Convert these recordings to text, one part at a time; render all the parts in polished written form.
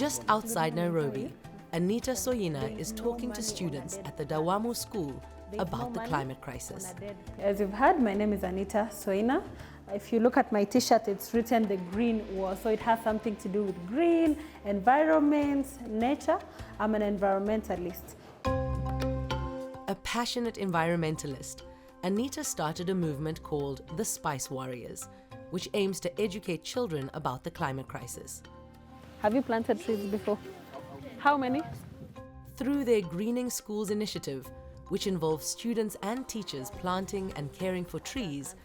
Just outside Nairobi, Anita Soina is talking to students at the Dawamu School about the climate crisis. As you've heard, my name is Anita Soina. If you look at my t-shirt, it's written the green war, so it has something to do with green, environment, nature. I'm an environmentalist. A passionate environmentalist, Anita started a movement called the Spice Warriors, which aims to educate children about the climate crisis. Have you planted trees before? How many? Through their Greening Schools initiative, which involves students and teachers planting and caring for trees,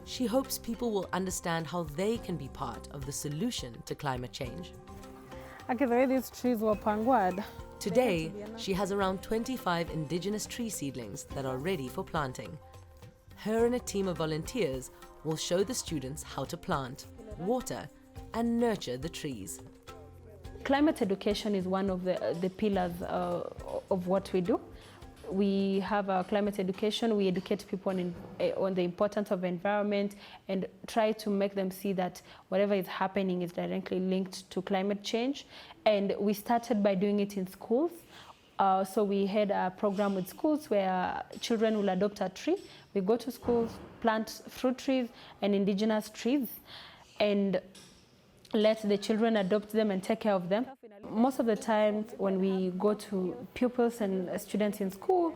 she hopes people will understand how they can be part of the solution to climate change. Okay, the way these trees were pangwad. Today, she has around 25 indigenous tree seedlings that are ready for planting. Her and a team of volunteers will show the students how to plant, water, and nurture the trees. Climate education is one of the pillars of what we do. We have our climate education. We educate people on the importance of environment and try to make them see that whatever is happening is directly linked to climate change. And we started by doing it in schools. So we had a program with schools where children will adopt a tree. We go to schools, plant fruit trees and indigenous trees, and let the children adopt them and take care of them. Most of the times when we go to pupils and students in school,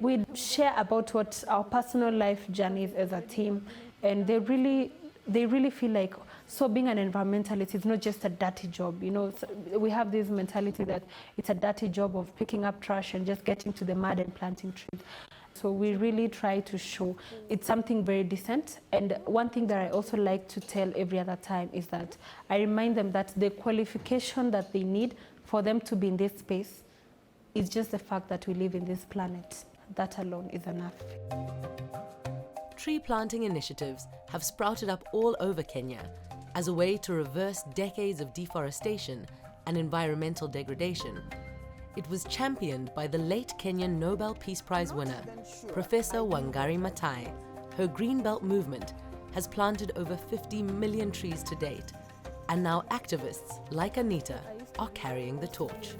we share about what our personal life journey is as a team, and they really feel like, so being an environmentalist is not just a dirty job. You know, so we have this mentality that it's a dirty job of picking up trash and just getting to the mud and planting trees. So we really try to show it's something very decent. And one thing that I also like to tell every other time is that I remind them that the qualification that they need for them to be in this space is just the fact that we live in this planet. That alone is enough. Tree planting initiatives have sprouted up all over Kenya as a way to reverse decades of deforestation and environmental degradation. It was championed by the late Kenyan Nobel Peace Prize winner, Professor Wangari Maathai. Her Greenbelt movement has planted over 50 million trees to date, and now activists like Anita are carrying the torch.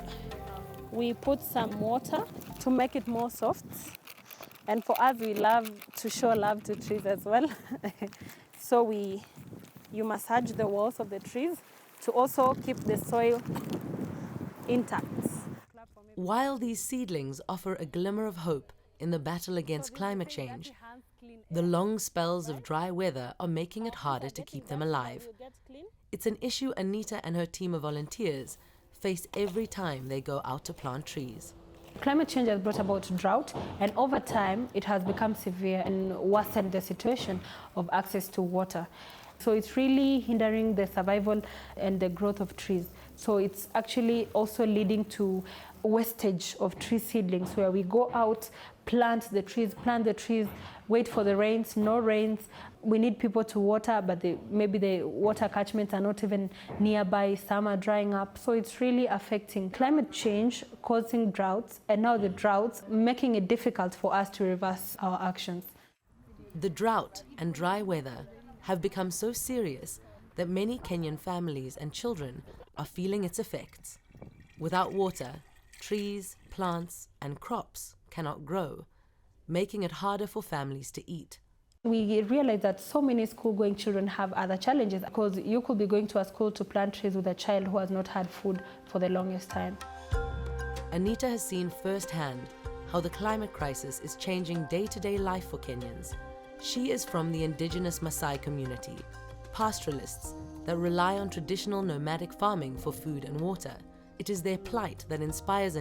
We put some water to make it more soft. And for us, we love to show love to trees as well. So you massage the walls of the trees to also keep the soil intact. While these seedlings offer a glimmer of hope in the battle against climate change, the long spells of dry weather are making it harder to keep them alive. It's an issue Anita and her team of volunteers face every time they go out to plant trees. Climate change has brought about drought, and over time it has become severe and worsened the situation of access to water. So it's really hindering the survival and the growth of trees. So it's actually also leading to wastage of tree seedlings, where we go out, plant the trees, wait for the rains, no rains. We need people to water, but maybe the water catchments are not even nearby. Some are drying up. So it's really affecting climate change, causing droughts, and now the droughts making it difficult for us to reverse our actions. The drought and dry weather have become so serious that many Kenyan families and children are feeling its effects. Without water, trees, plants, and crops cannot grow, making it harder for families to eat. We realize that so many school-going children have other challenges, because you could be going to a school to plant trees with a child who has not had food for the longest time. Anita has seen firsthand how the climate crisis is changing day-to-day life for Kenyans. She is from the indigenous Maasai community, pastoralists that rely on traditional nomadic farming for food and water. It is their plight that inspires